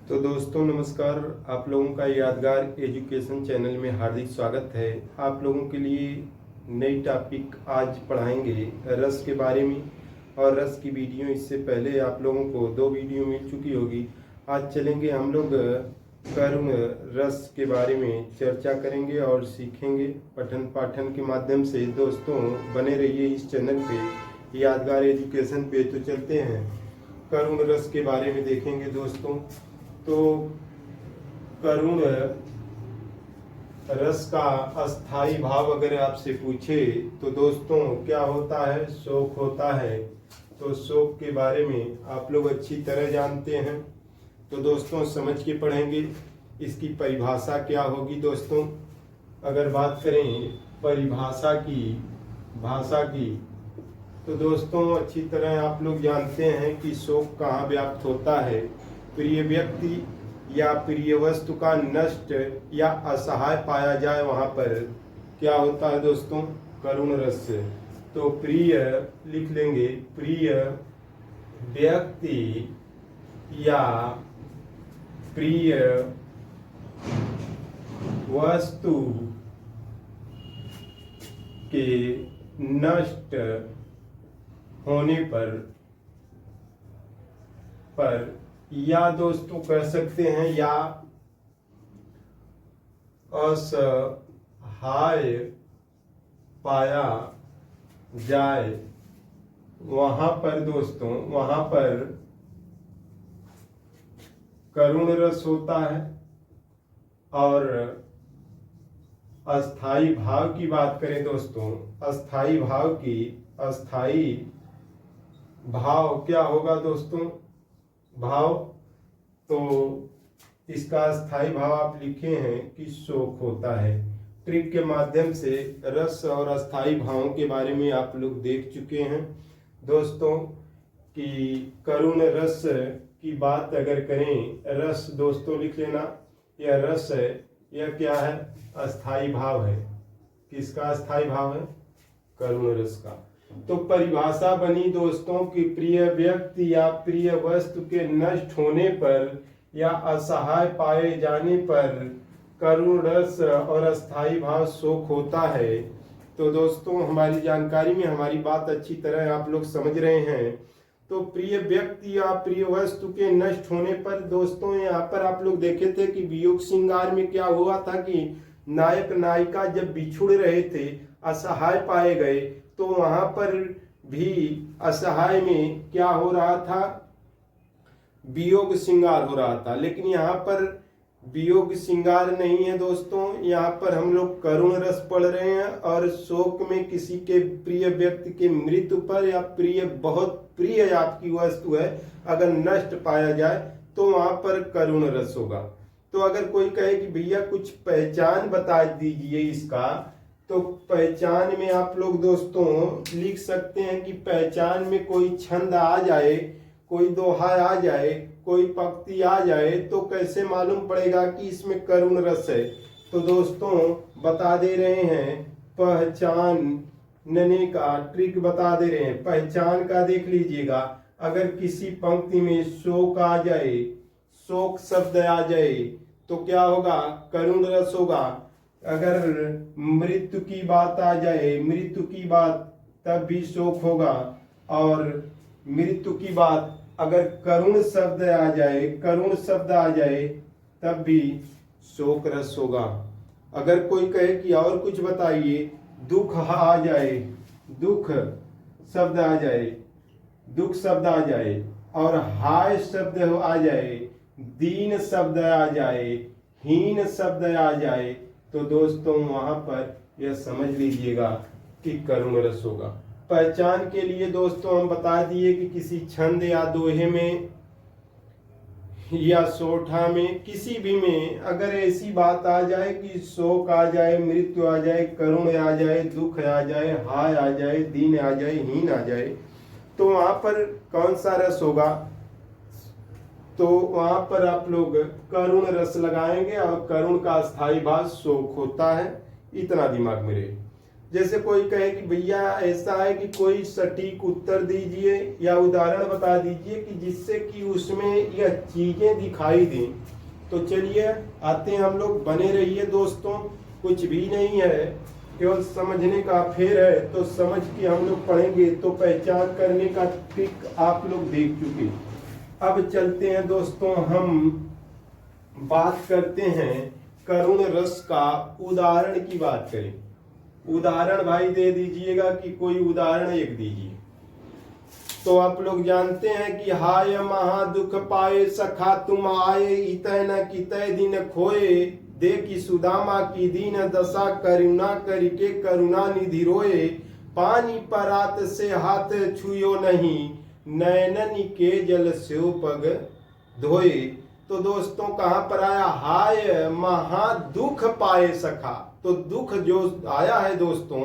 तो दोस्तों नमस्कार। आप लोगों का यादगार एजुकेशन चैनल में हार्दिक स्वागत है। आप लोगों के लिए नई टॉपिक आज पढ़ाएंगे रस के बारे में। और रस की वीडियो इससे पहले आप लोगों को 2 वीडियो मिल चुकी होगी। आज चलेंगे हम लोग कर्म रस के बारे में चर्चा करेंगे और सीखेंगे पठन पाठन के माध्यम से। दोस्तों बने रहिए इस चैनल पे यादगार एजुकेशन पे। तो चलते हैं करुण रस के बारे में देखेंगे दोस्तों। तो करुण रस का अस्थाई भाव अगर आपसे पूछे तो दोस्तों क्या होता है? शोक होता है। तो शोक के बारे में आप लोग अच्छी तरह जानते हैं। तो दोस्तों समझ के पढ़ेंगे। इसकी परिभाषा क्या होगी दोस्तों? अगर बात करें परिभाषा की, भाषा की, तो दोस्तों अच्छी तरह आप लोग जानते हैं कि शोक कहाँ व्याप्त होता है। प्रिय व्यक्ति या प्रिय वस्तु का नष्ट या असहाय पाया जाए वहाँ पर क्या होता है दोस्तों? करुण रस। तो प्रिय लिख लेंगे, प्रिय व्यक्ति या प्रिय वस्तु के नष्ट होने पर या दोस्तों कह सकते हैं या असहाय पाया जाए वहां पर दोस्तों, वहां पर करुण रस होता है। और अस्थाई भाव की बात करें दोस्तों, अस्थाई भाव की, अस्थाई भाव क्या होगा दोस्तों? भाव तो इसका अस्थाई भाव आप लिखे हैं कि शोक होता है। ट्रिक के माध्यम से रस और अस्थाई भावों के बारे में आप लोग देख चुके हैं दोस्तों कि करुण रस की बात अगर करें, रस दोस्तों लिख लेना, यह रस है, यह क्या है? अस्थाई भाव है। किसका अस्थाई भाव है? करुण रस का। तो परिभाषा बनी दोस्तों कि प्रिय व्यक्ति या प्रिय वस्तु के नष्ट होने पर या असहाय पाए जाने पर करुण रस और अस्थाई भाव शोक होता है। तो दोस्तों हमारी जानकारी में हमारी बात अच्छी तरह आप लोग समझ रहे हैं। तो प्रिय व्यक्ति या प्रिय वस्तु के नष्ट होने पर दोस्तों यहाँ पर आप लोग देखे थे कि वियोग श्रृंगार में क्या हुआ था कि नायक नायिका जब बिछुड़ रहे थे, असहाय पाए गए, तो वहां पर भी असहाय में क्या हो रहा था? वियोग श्रृंगार हो रहा था। लेकिन यहाँ पर वियोग श्रृंगार नहीं है दोस्तों, यहाँ पर हम लोग करुण रस पढ़ रहे हैं। और शोक में किसी के प्रिय व्यक्ति के मृत्यु पर या प्रिय, बहुत प्रिय आपकी वस्तु है, अगर नष्ट पाया जाए तो वहां पर करुण रस होगा। तो अगर कोई कहे कि भैया कुछ पहचान बता दीजिए इसका, तो पहचान में आप लोग दोस्तों लिख सकते हैं कि पहचान में कोई छंद आ जाए, कोई दोहा आ जाए, कोई पंक्ति आ जाए, तो कैसे मालूम पड़ेगा कि इसमें करुण रस है? तो दोस्तों बता दे रहे हैं, पहचानने का ट्रिक बता दे रहे हैं। पहचान का देख लीजिएगा, अगर किसी पंक्ति में शोक आ जाए, शोक शब्द आ जाए तो क्या होगा? करुण रस होगा। अगर मृत्यु की बात आ जाए, मृत्यु की बात, तब भी शोक होगा। और मृत्यु की बात अगर करुण शब्द आ जाए, करुण शब्द आ जाए, तब भी शोक रस होगा। अगर कोई कहे कि और कुछ बताइए, दुख आ जाए, दुख शब्द आ जाए, दुख शब्द आ जाए, और हाय शब्द आ जाए, दीन शब्द आ जाए, हीन शब्द आ जाए, तो दोस्तों वहां पर यह समझ लीजिएगा कि करुण रस होगा। पहचान के लिए दोस्तों हम बता दिए कि किसी छंद या दोहे में या सोठा में, किसी भी में अगर ऐसी बात आ जाए कि शोक आ जाए, मृत्यु आ जाए, करुण आ जाए, दुख आ जाए, हाय आ जाए, दीन आ जाए, हीन आ जाए, तो वहां पर कौन सा रस होगा? तो वहां पर आप लोग करुण रस लगाएंगे। और करुण का स्थायी भाव शोक होता है, इतना दिमाग में रहे। जैसे कोई कहे कि भैया ऐसा है कि कोई सटीक उत्तर दीजिए या उदाहरण बता दीजिए कि जिससे कि उसमें यह चीजें दिखाई दें। तो चलिए आते हैं हम लोग, बने रहिए दोस्तों। कुछ भी नहीं है, केवल समझने का फेर है। तो समझ के हम लोग पढ़ेंगे तो पहचान करने का ट्रिक आप लोग देख चुके। अब चलते हैं दोस्तों, हम बात करते हैं करुण रस का उदाहरण की बात करें। उदाहरण भाई दे दीजिएगा कि कोई उदाहरण एक दीजिए। तो आप लोग जानते हैं कि हाय महा दुख पाए सखा तुम आए, इतय न कितय दिन खोए, देखी सुदामा की दीन दशा, करुणा करके करुणा निधि रोए, पानी परात से हाथ छुयो नहीं, नैनन के जल से पग धोए। तो दोस्तों कहां पर आया, हाय महा दुख पाए सखा। तो दुख जो आया है दोस्तों,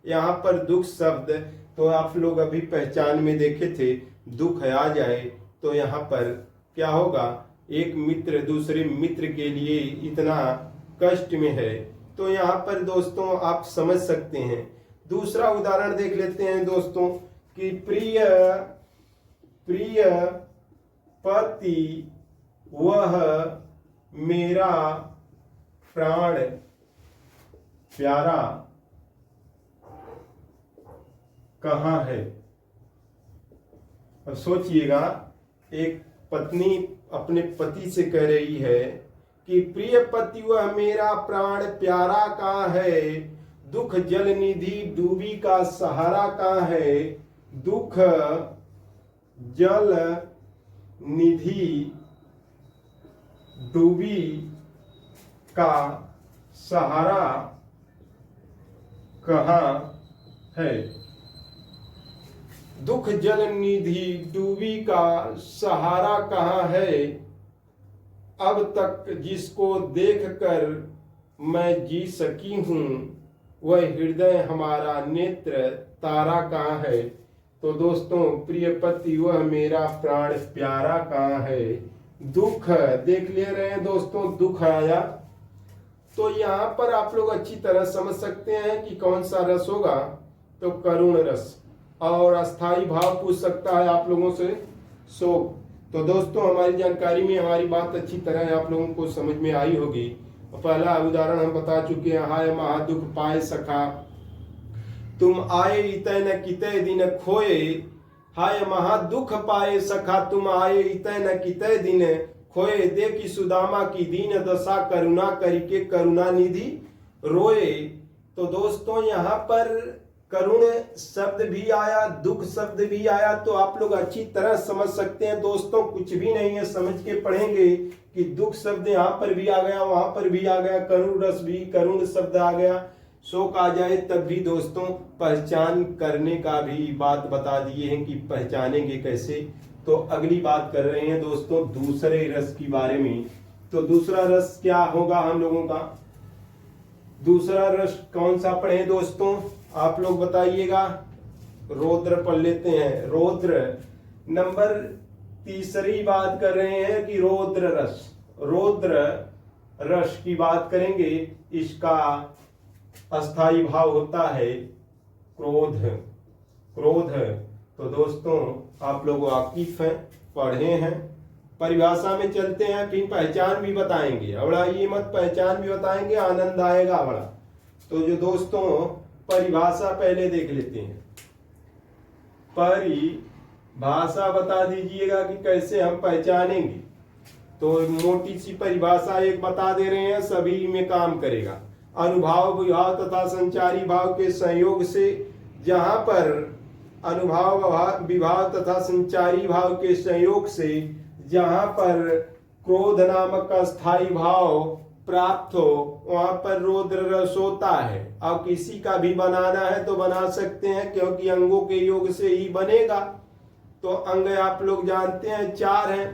यहाँ पर दुख शब्द तो आप लोग अभी पहचान में देखे थे, दुख आ जाए तो यहाँ पर क्या होगा, एक मित्र दूसरे मित्र के लिए इतना कष्ट में है। तो यहाँ पर दोस्तों आप समझ सकते हैं। दूसरा उदाहरण देख लेते हैं दोस्तों कि प्रिय प्रिय पति वह मेरा प्राण प्यारा कहाँ है। अब सोचिएगा, एक पत्नी अपने पति से कह रही है कि प्रिय पति वह मेरा प्राण प्यारा कहाँ है, दुख जल निधि डूबी का सहारा कहाँ है, दुख जल निधि डूबी का सहारा कहाँ है। दुख जल निधि डूबी का सहारा कहाँ है, अब तक जिसको देखकर मैं जी सकी हूँ, वह हृदय हमारा नेत्र तारा कहाँ है। तो दोस्तों प्रिय पति वह मेरा प्राण प्यारा कहाँ है, दुख देख ले रहे हैं दोस्तों, दुख आया। तो यहाँ पर आप लोग अच्छी तरह समझ सकते हैं कि कौन सा रस होगा, तो करुण रस। और अस्थाई भाव पूछ सकता है आप लोगों से, शोक। तो दोस्तों हमारी जानकारी में हमारी बात अच्छी तरह आप लोगों को समझ में आई होगी। पहला उदाहरण हम बता चुके हैं, हाय महा दुख पाए सखा तुम आए, इतय न कितय दिन खोए। हाय महा दुख पाए सखा तुम आए, इतय न कितय दिन खोए, देखी सुदामा की दीन दशा, करुणा करके करुणा निधि रोए। तो दोस्तों यहाँ पर करुण शब्द भी आया, दुख शब्द भी आया। तो आप लोग अच्छी तरह समझ सकते हैं दोस्तों, कुछ भी नहीं है, समझ के पढ़ेंगे कि दुख शब्द यहाँ पर भी आ गया, वहां पर भी आ गया, करुण रस भी, करुण शब्द आ गया, शोक आ जाए तब भी दोस्तों पहचान करने का भी बात बता दिए हैं कि पहचानेंगे कैसे। तो अगली बात कर रहे हैं दोस्तों दूसरे रस की बारे में। तो दूसरा रस क्या होगा हम लोगों का, दूसरा रस कौन सा पढ़े दोस्तों, आप लोग बताइएगा। रौद्र पढ़ लेते हैं, रौद्र। नंबर तीसरी बात कर रहे हैं कि रौद्र रस, रौद्र रस की बात करेंगे। इसका अस्थाई भाव होता है क्रोध, क्रोध। तो दोस्तों आप लोग वाकिफ हैं, पढ़े हैं। परिभाषा में चलते हैं, फिर पहचान भी बताएंगे। अबड़ा ये मत, पहचान भी बताएंगे, आनंद आएगा बड़ा। तो जो दोस्तों परिभाषा पहले देख लेते हैं, परिभाषा बता दीजिएगा कि कैसे हम पहचानेंगे। तो मोटी सी परिभाषा एक बता दे रहे हैं, सभी में काम करेगा। अनुभाव विभाव तथा संचारी भाव के संयोग से, जहां पर अनुभाव विभाव तथा संचारी भाव के संयोग से जहां पर क्रोध नामक अस्थाई भाव प्राप्त हो, वहां पर रौद्र रस होता है। अब किसी का भी बनाना है तो बना सकते हैं, क्योंकि अंगों के योग से ही बनेगा। तो अंग आप लोग जानते हैं 4 हैं,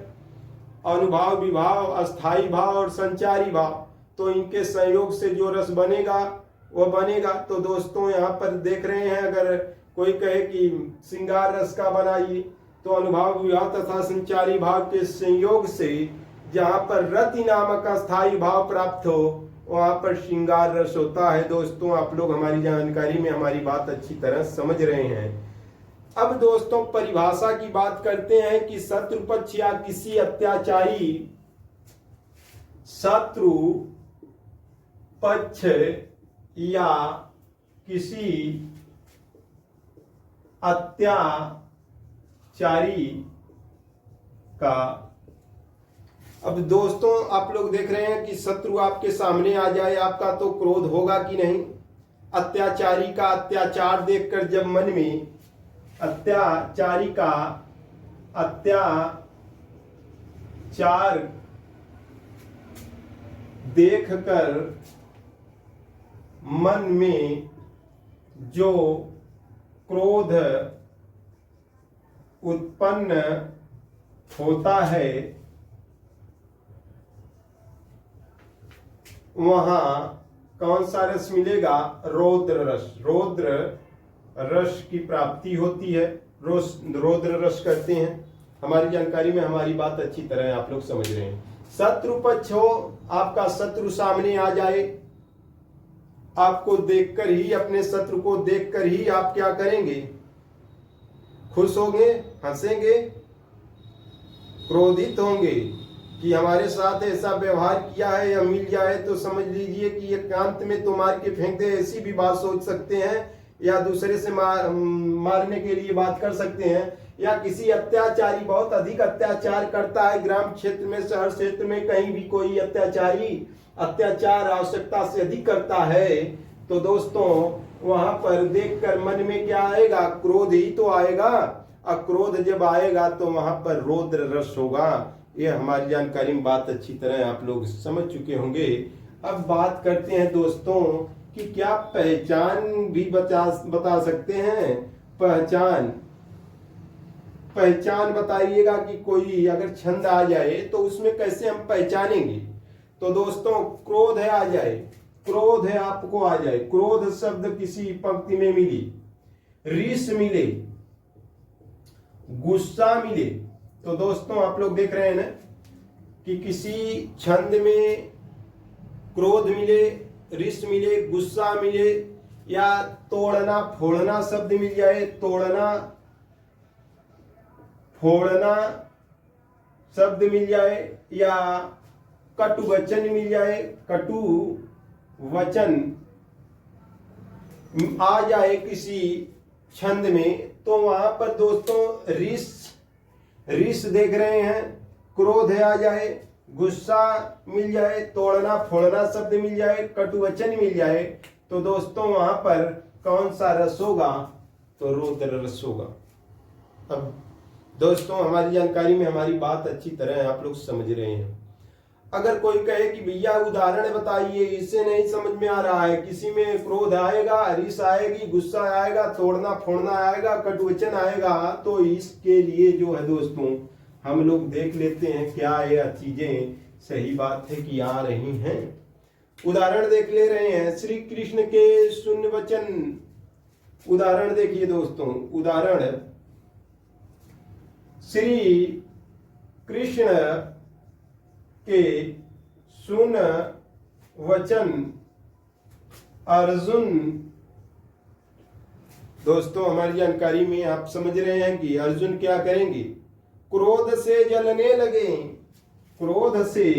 अनुभाव विभाव अस्थाई भाव और संचारी भाव। तो इनके संयोग से जो रस बनेगा वो बनेगा। तो दोस्तों यहाँ पर देख रहे हैं, अगर कोई कहे कि श्रृंगार रस का बनाइए, तो अनुभाव विभाव तथा संचारी भाव के संयोग से जहां पर रति नामक अस्थाई भाव प्राप्त हो वहां पर श्रृंगार रस होता है। दोस्तों आप लोग हमारी जानकारी में हमारी बात अच्छी तरह समझ रहे हैं। अब दोस्तों परिभाषा की बात करते हैं कि शत्रु पक्ष या किसी अत्याचारी शत्रु पक्ष या किसी अत्याचारी का। अब दोस्तों आप लोग देख रहे हैं कि शत्रु आपके सामने आ जाए, आपका तो क्रोध होगा कि नहीं। अत्याचारी का अत्याचार देखकर जब मन में अत्याचारी का अत्याचार देखकर मन में जो क्रोध उत्पन्न होता है वहां कौन सा रस मिलेगा? रौद्र रस। रौद्र रस की प्राप्ति होती है, रौद्र रस कहते हैं। हमारी जानकारी में हमारी बात अच्छी तरह आप लोग समझ रहे हैं। शत्रु पक्ष हो, आपका शत्रु सामने आ जाए, आपको देखकर ही, अपने शत्रु को देखकर ही आप क्या करेंगे? खुश होंगे, हंसेंगे, क्रोधित होंगे कि हमारे साथ ऐसा व्यवहार किया है, या मिल जाए तो समझ लीजिए कि एकांत में तो मार के फेंक दे, ऐसी भी बात सोच सकते हैं, या दूसरे से मारने के लिए बात कर सकते हैं, या किसी अत्याचारी बहुत अधिक अत्याचार करता है ग्राम क्षेत्र में, शहर क्षेत्र में, कहीं भी कोई अत्याचारी अत्याचार आवश्यकता से अधिक करता है, तो दोस्तों वहां पर देखकर मन में क्या आएगा? क्रोध ही तो आएगा। अक्रोध जब आएगा तो वहां पर रौद्र रस होगा। ये हमारी जानकारी में बात अच्छी तरह आप लोग समझ चुके होंगे। अब बात करते हैं दोस्तों कि क्या पहचान भी बता सकते हैं? पहचान बताइएगा कि कोई अगर छंद आ जाए तो उसमें कैसे हम पहचानेंगे? तो दोस्तों क्रोध है आ जाए, क्रोध है आपको आ जाए, क्रोध शब्द किसी पंक्ति में मिली, रीस मिले, गुस्सा मिले, तो दोस्तों आप लोग देख रहे हैं ना कि किसी छंद में क्रोध मिले, रीस मिले, गुस्सा मिले, या तोड़ना फोड़ना शब्द मिल जाए, तोड़ना फोड़ना शब्द मिल जाए, या कटु वचन मिल जाए, कटु वचन आ जाए किसी छंद में, तो वहां पर दोस्तों रीस देख रहे हैं, क्रोध आ जाए, गुस्सा मिल जाए, तोड़ना फोड़ना शब्द मिल जाए, कटु वचन मिल जाए, तो दोस्तों वहां पर कौन सा रस होगा? तो रौद्र रस होगा। अब दोस्तों हमारी जानकारी में हमारी बात अच्छी तरह आप लोग समझ रहे हैं। अगर कोई कहे कि भैया उदाहरण बताइए, इससे नहीं समझ में आ रहा है, किसी में क्रोध आएगा, रीस आएगी, गुस्सा आएगा, तोड़ना फोड़ना आएगा, कटुवचन आएगा, तो इसके लिए जो है दोस्तों हम लोग देख लेते हैं क्या यह चीजें सही बात है कि आ रही हैं। उदाहरण देख ले रहे हैं। श्री कृष्ण के शून्य वचन उदाहरण देखिए दोस्तों। उदाहरण श्री कृष्ण के शून्य वचन अर्जुन। दोस्तों हमारी जानकारी में आप समझ रहे हैं कि अर्जुन क्या करेंगे? क्रोध से जलने लगे, क्रोध से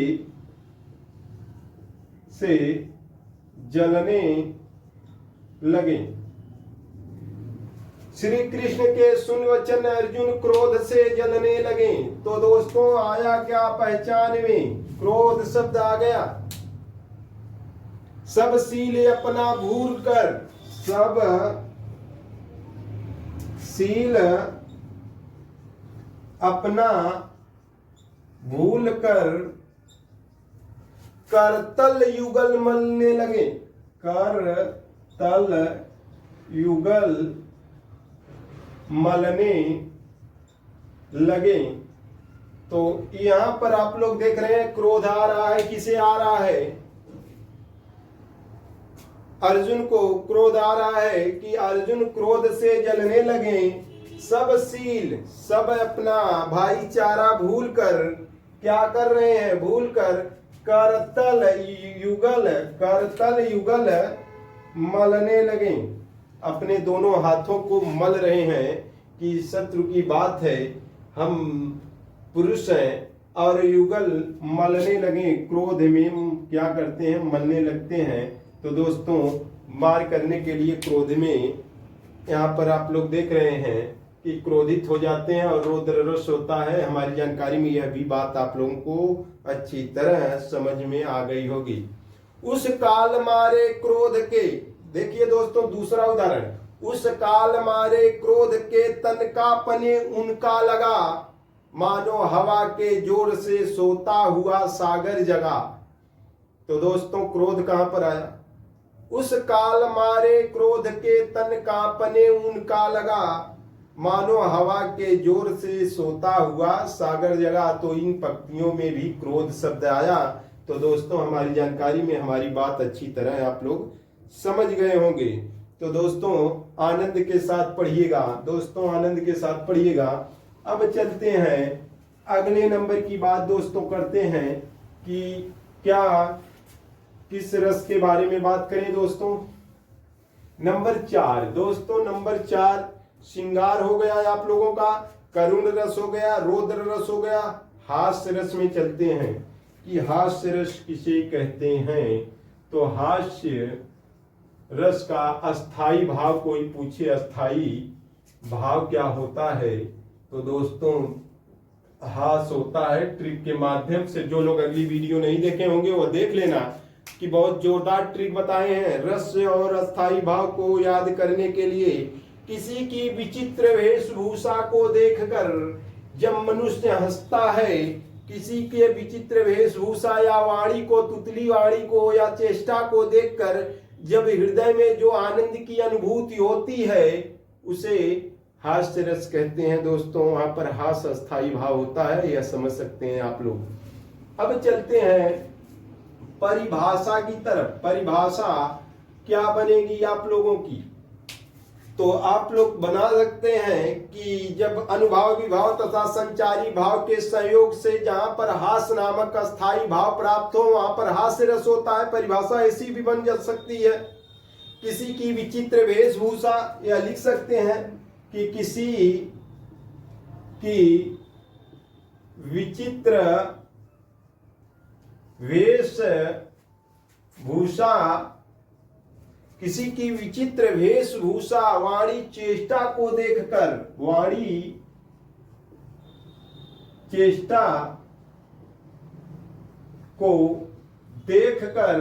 जलने लगे। श्री कृष्ण के सुन वचन अर्जुन क्रोध से जलने लगे। तो दोस्तों आया क्या पहचान में? क्रोध शब्द आ गया। सब सील अपना भूल कर, सब सील अपना भूल कर करतल युगल मलने लगे, करतल युगल मलने लगे। तो यहां पर आप लोग देख रहे हैं क्रोध आ रहा है, किसे आ रहा है? अर्जुन को क्रोध आ रहा है कि अर्जुन क्रोध से जलने लगे। सब सील, सब अपना भाईचारा भूल कर क्या कर रहे हैं, भूल कर करतल युगल मलने लगे, अपने दोनों हाथों को मल रहे हैं कि शत्रु की बात है, हम पुरुष हैं, और युगल मलने लगे, क्रोध में क्या करते हैं, मलने लगते हैं। तो दोस्तों मार करने के लिए क्रोध में यहाँ पर आप लोग देख रहे हैं कि क्रोधित हो जाते हैं और रौद्र रस होता है। हमारी जानकारी में यह भी बात आप लोगों को अच्छी तरह समझ में आ गई होगी। उस काल मारे क्रोध के, देखिए दोस्तों दूसरा उदाहरण, उस काल मारे क्रोध के तन का पने उनका लगा, मानो हवा के जोर से सोता हुआ सागर जगा। तो दोस्तों क्रोध कहां पर आया, उस काल मारे क्रोध के तन का पने उनका लगा, मानो हवा के जोर से सोता हुआ सागर जगा। तो इन पंक्तियों में भी क्रोध शब्द आया। तो दोस्तों हमारी जानकारी में हमारी बात अच्छी तरह आप लोग समझ गए होंगे। तो दोस्तों आनंद के साथ पढ़िएगा, दोस्तों आनंद के साथ पढ़िएगा। अब चलते हैं अगले नंबर की बात दोस्तों करते हैं कि क्या किस रस के बारे में बात करें दोस्तों। नंबर 4 दोस्तों, नंबर 4 श्रृंगार हो गया आप लोगों का, करुण रस हो गया, रौद्र रस हो गया। हास्य रस में चलते हैं कि हास्य रस किसे कहते हैं। तो हास्य रस का अस्थाई भाव, कोई पूछे अस्थाई भाव क्या होता है, तो दोस्तों हास्य होता है ट्रिक के माध्यम से। जो लोग अगली वीडियो नहीं देखे होंगे वो देख लेना कि बहुत जोरदार ट्रिक बताए हैं। रस और अस्थाई भाव को याद करने के लिए किसी की विचित्र वेशभूषा को देखकर जब मनुष्य हंसता है, किसी के विचित्र वेशभूषा या वाणी को, तुतली वाणी को या चेष्टा को देखकर जब हृदय में जो आनंद की अनुभूति होती है उसे हास्य रस कहते हैं दोस्तों। वहां पर हास्य अस्थाई भाव होता है, यह समझ सकते हैं आप लोग। अब चलते हैं परिभाषा की तरफ। परिभाषा क्या बनेगी आप लोगों की, तो आप लोग बना सकते हैं कि जब अनुभाव विभाव तथा संचारी भाव के सहयोग से जहां पर हास्य नामक अस्थाई भाव प्राप्त हो वहां पर हास्य रस होता है। परिभाषा ऐसी भी बन जा सकती है, किसी की विचित्र वेशभूषा, या लिख सकते हैं कि किसी की विचित्र वेशभूषा, किसी की विचित्र वेशभूषा वाणी चेष्टा को देखकर, वाणी चेष्टा को देखकर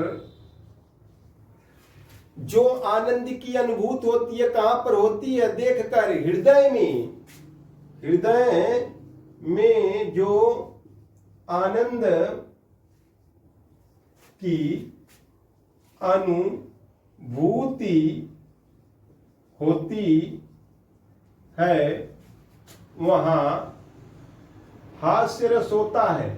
जो आनंद की अनुभूति होती है, कहां पर होती है, देखकर हृदय में, हृदय में जो आनंद की अनुभूति होती है वहां हास्य रस होता है।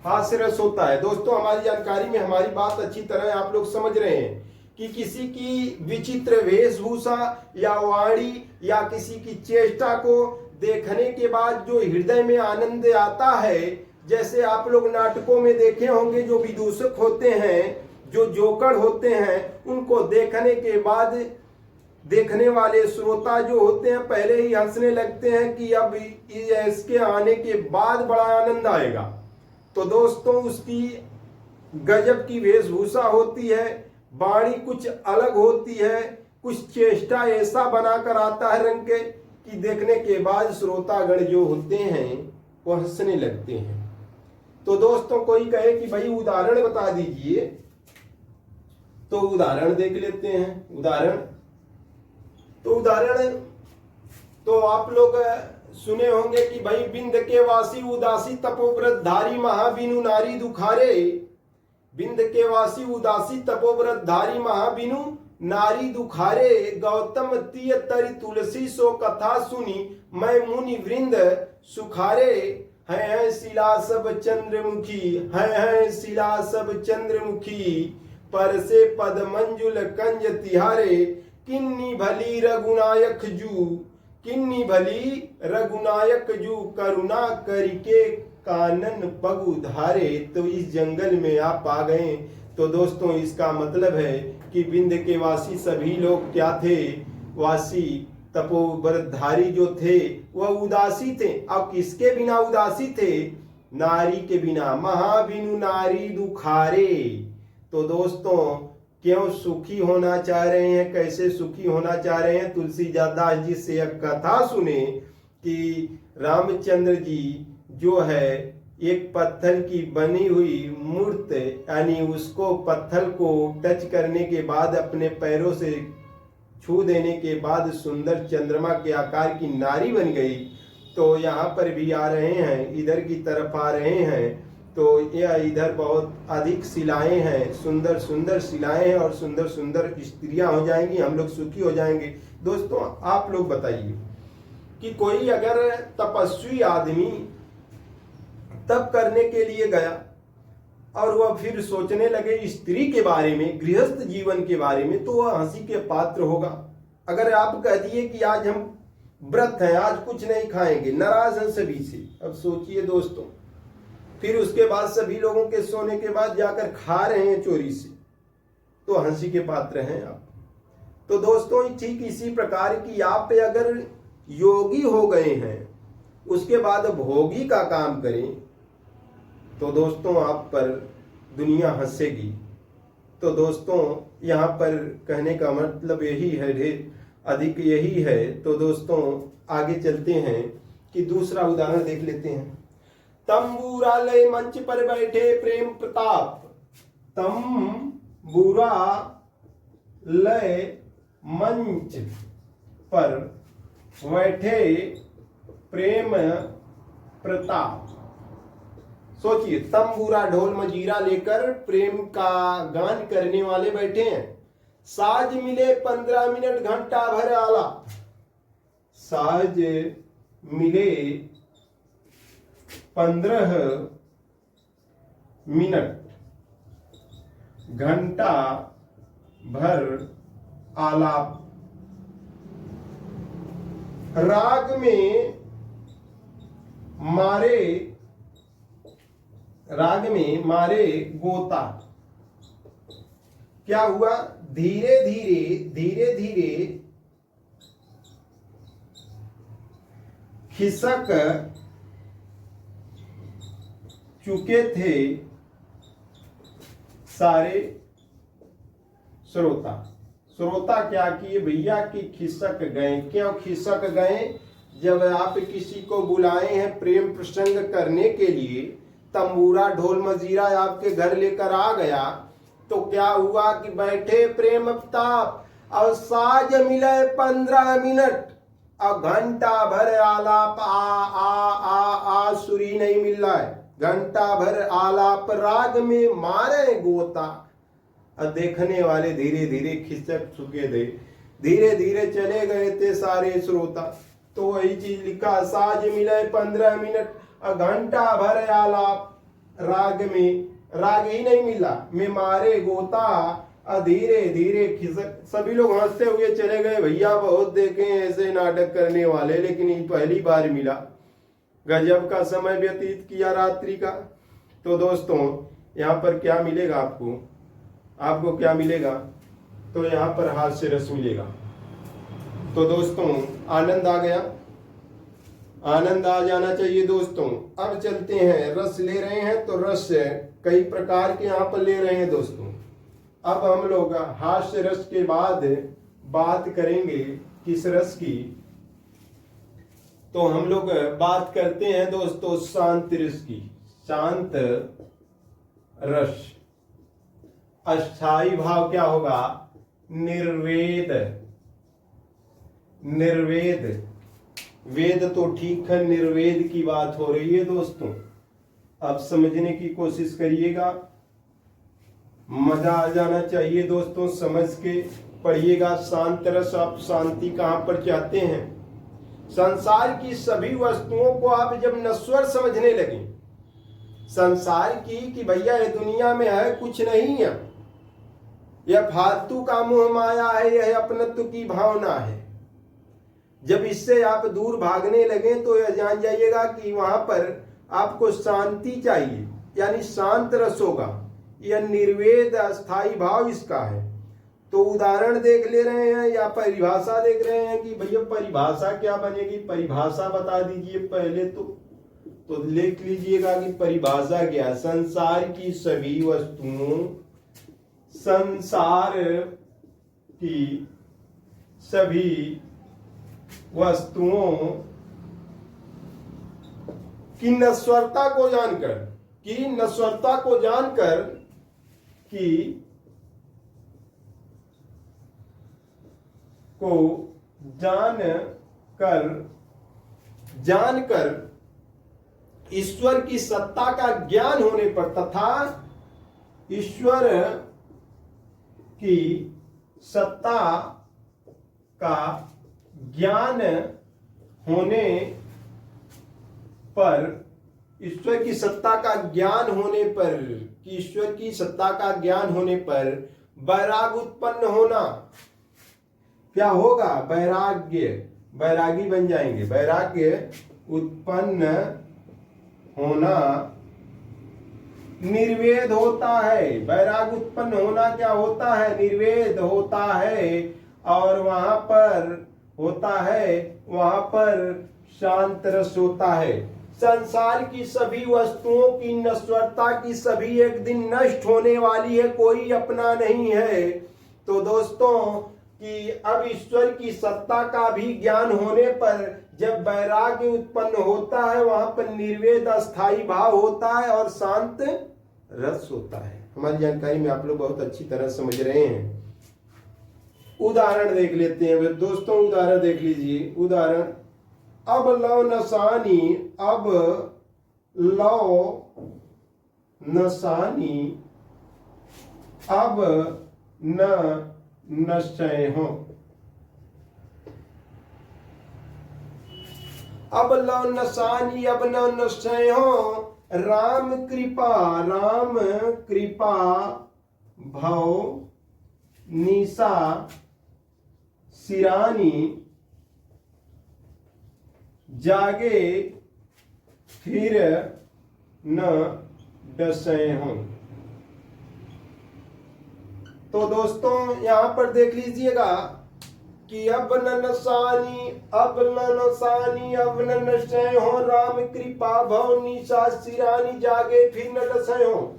हास्य रस होता है दोस्तों। हमारी जानकारी में हमारी बात अच्छी तरह आप लोग समझ रहे हैं कि किसी की विचित्र वेशभूषा या वाणी या किसी की चेष्टा को देखने के बाद जो हृदय में आनंद आता है, जैसे आप लोग नाटकों में देखे होंगे जो विदूषक होते हैं, जो जोकर होते हैं, उनको देखने के बाद देखने वाले श्रोता जो होते हैं पहले ही हंसने लगते हैं कि अब इसके आने के बाद बड़ा आनंद आएगा। तो दोस्तों उसकी गजब की वेशभूषा होती है, वाणी कुछ अलग होती है, कुछ चेष्टा ऐसा बनाकर आता है रंग के कि देखने के बाद श्रोतागण जो होते हैं वो हंसने लगते हैं। तो दोस्तों कोई कहे कि भाई उदाहरण बता दीजिए, तो उदाहरण देख लेते हैं। उदाहरण तो आप लोग सुने होंगे कि भाई बिंद के वासी उदासी तपोव्रतधारी महाबिनु नारी दुखारे, बिंद के वासी उदासी तपोव्रतधारी महाबिनु नारी दुखारे, गौतम तीय तरि तुलसी सो कथा सुनी मैं मुनि वृंद सुखारे, है शिला सब चंद्रमुखी, है शिला सब चंद्रमुखी, पर से पद मंजुल कंज तिहारे, किन्नी भली रघुनायक जू, किन्नी भली रघुनायक जू, करुणा करिके कानन पग उधारे, तो इस जंगल में आप आ गए। तो दोस्तों इसका मतलब है कि विंध्य के वासी सभी लोग क्या थे, वासी तपोवरधारी जो थे वह उदासी थे। अब किसके बिना उदासी थे, नारी के बिना। महाबिनु नारी दुखारे। तो दोस्तों क्यों सुखी होना चाह रहे हैं, कैसे सुखी होना चाह रहे हैं, तुलसीदास जी से एक कथा सुने कि रामचंद्र जी जो है एक पत्थर की बनी हुई मूर्ति, यानी उसको पत्थर को टच करने के बाद अपने पैरों से छू देने के बाद सुंदर चंद्रमा के आकार की नारी बन गई। तो यहाँ पर भी आ रहे हैं, इधर की तरफ आ रहे हैं, तो यह इधर बहुत अधिक शिलाएं हैं, सुंदर सुंदर शिलाएं हैं और सुंदर सुंदर स्त्रियां हो जाएंगी, हम लोग सुखी हो जाएंगे। दोस्तों आप लोग बताइए कि कोई अगर तपस्वी आदमी तप करने के लिए गया और वह फिर सोचने लगे स्त्री के बारे में, गृहस्थ जीवन के बारे में, तो वह हंसी के पात्र होगा। अगर आप कह दिए कि आज हम व्रत हैं, आज कुछ नहीं खाएंगे, नाराज हैं सभी से, अब सोचिए दोस्तों, फिर उसके बाद सभी लोगों के सोने के बाद जाकर खा रहे हैं चोरी से, तो हंसी के पात्र हैं आप। तो दोस्तों ठीक इसी प्रकार की आप अगर योगी हो गए हैं, उसके बाद भोगी का काम करें, तो दोस्तों आप पर दुनिया हंसेगी। तो दोस्तों यहाँ पर कहने का मतलब यही है, ढेर अधिक यही है। तो दोस्तों आगे चलते हैं कि दूसरा उदाहरण देख लेते हैं। तंबूरा लय मंच पर बैठे प्रेम प्रताप। तंबूरा लय मंच पर बैठे प्रेम प्रताप। सोचिए, तंबूरा ढोल मजीरा लेकर प्रेम का गान करने वाले बैठे हैं। साज मिले 15 मिनट घंटा भर आलाप। साज मिले 15 मिनट घंटा भर आलाप। राग में मारे गोता। क्या हुआ, धीरे धीरे खिसक चुके थे सारे श्रोता। श्रोता क्या किए भैया कि खिसक गए। क्यों खिसक गए, जब आप किसी को बुलाए हैं प्रेम प्रसंग करने के लिए, तंबूरा ढोल मजीरा आपके घर लेकर आ गया, तो क्या हुआ कि बैठे प्रेम प्रताप और साज मिले 15 मिनट और घंटा भर आलाप। आ सुरी नहीं मिल रहा है, घंटा भर आलाप राग में मारे गोता। और देखने वाले धीरे धीरे खिसक चुके थे, धीरे धीरे चले गए थे सारे श्रोता। तो वही चीज लिखा, साज मिले 15 मिनट और घंटा भर आलाप राग में, राग ही नहीं मिला, में मारे गोता। और धीरे धीरे खिसक, सभी लोग हंसते हुए चले गए। भैया बहुत देखे ऐसे नाटक करने वाले, लेकिन ये पहली बार मिला। गजब का समय व्यतीत किया रात्रि का। तो दोस्तों यहाँ पर क्या मिलेगा आपको क्या मिलेगा, तो यहाँ पर हास्य रस मिलेगा। तो दोस्तों आनंद आ गया, आनंद आ जाना चाहिए दोस्तों। अब चलते हैं, रस ले रहे हैं तो रस कई प्रकार के यहाँ पर ले रहे हैं दोस्तों। अब हम लोग हास्य रस के बाद बात करेंगे किस रस की, तो हम लोग बात करते हैं दोस्तों शांत रस की। शांत रस, अस्थाई भाव क्या होगा, निर्वेद। निर्वेद, वेद तो ठीक है, निर्वेद की बात हो रही है दोस्तों। अब समझने की कोशिश करिएगा, मजा आ जाना चाहिए दोस्तों, समझ के पढ़िएगा। शांत रस, आप शांति कहां पर चाहते हैं। संसार की सभी वस्तुओं को आप जब नश्वर समझने लगे, संसार की कि भैया ये दुनिया में है कुछ नहीं है, यह फालतू का मोह माया है, यह अपनत्व की भावना है, जब इससे आप दूर भागने लगे तो यह जान जाइएगा कि वहां पर आपको शांति चाहिए, यानी शांत रस होगा। यह निर्वेद अस्थाई भाव इसका है। तो उदाहरण देख ले रहे हैं या परिभाषा देख रहे हैं कि भैया परिभाषा क्या बनेगी, परिभाषा बता दीजिए पहले तो लिख लीजिएगा कि परिभाषा क्या, संसार की सभी वस्तुओं, संसार की सभी वस्तुओं की नश्वरता को जानकर जानकर ईश्वर की सत्ता का ज्ञान होने पर तथा ईश्वर की सत्ता का ज्ञान होने पर ईश्वर की सत्ता का ज्ञान होने पर वैराग उत्पन्न होना। क्या होगा? वैरागी बन जाएंगे। वैराग्य उत्पन्न होना निर्वेद होता है। वैराग उत्पन्न होना क्या होता है? निर्वेद होता है। और वहां पर शांत रस होता है। संसार की सभी वस्तुओं की नश्वरता की सभी एक दिन नष्ट होने वाली है, कोई अपना नहीं है। तो दोस्तों कि अब ईश्वर की सत्ता का भी ज्ञान होने पर जब वैराग्य उत्पन्न होता है, वहां पर निर्वेद अस्थाई भाव होता है और शांत रस होता है। हमारी जानकारी में आप लोग बहुत अच्छी तरह समझ रहे हैं। उदाहरण देख लेते हैं दोस्तों, उदाहरण देख लीजिए। उदाहरण, अब लौ नसानी अब न नशय हो। अब लौ नसानी अब न नशय हो। राम कृपा भव निशा सिरानी जागे फिर न डसय हो। तो दोस्तों यहां पर देख लीजिएगा कि अब न नसानी अब न नशय हो। राम कृपा भव निशा सिरानी जागे फिर न डसय हो।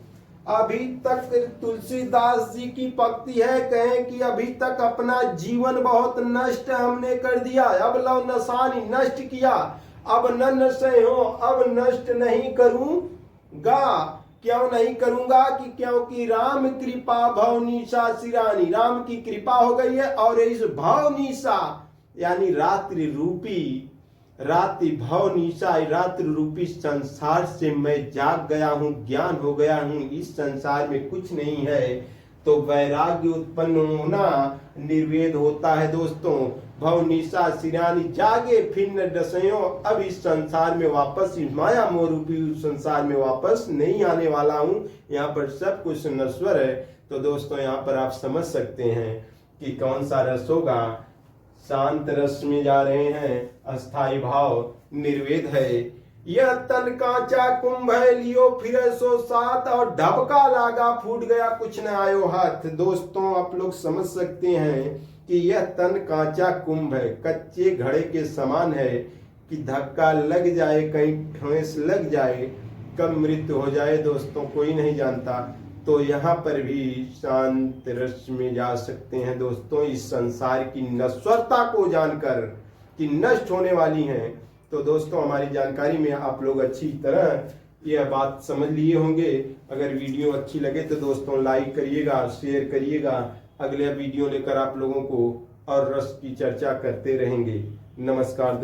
अभी तक तुलसीदास जी की पंक्ति है, कहें कि अभी तक अपना जीवन बहुत नष्ट हमने कर दिया। अब लव नसानी नष्ट किया, अब न नशय हो, अब नष्ट नहीं करूंगा। क्यों नहीं करूंगा? कि क्योंकि राम कृपा भवनिशा सिरानी, राम की कृपा हो गई है और इस भवनिशा यानी रात्रि रूपी संसार से मैं जाग गया हूं, ज्ञान हो गया हूं, इस संसार में कुछ नहीं है। तो वैराग्य उत्पन्न होना निर्वेद होता है दोस्तों। भव निशा सिरानी जागे फिर न डसयो। अब इस संसार में वापस, इस माया मोह रूपी संसार में वापस नहीं आने वाला हूं। यहाँ पर सब कुछ नश्वर है। तो दोस्तों यहाँ पर आप समझ सकते हैं कि कौन सा रस होगा। शांत रस में जा रहे हैं, अस्थाई भाव निर्वेद है। यह तन कांचा कुंभ है, लियो फिर सो साथ, और ढबका लागा फूट गया कुछ न आयो हाथ। दोस्तों आप लोग समझ सकते हैं कि यह तन कांचा कुंभ है, कच्चे घड़े के समान है कि धक्का लग जाए, कहीं ठोस लग जाए, कब मृत्यु हो जाए दोस्तों कोई नहीं जानता। तो यहाँ पर भी शांत रस में जा सकते हैं दोस्तों, इस संसार की नश्वरता को जानकर कि नष्ट होने वाली हैं। तो दोस्तों हमारी जानकारी में आप लोग अच्छी तरह यह बात समझ लिए होंगे। अगर वीडियो अच्छी लगे तो दोस्तों लाइक करिएगा, शेयर करिएगा। अगले वीडियो लेकर आप लोगों को और रस की चर्चा करते रहेंगे। नमस्कार दोस्तों।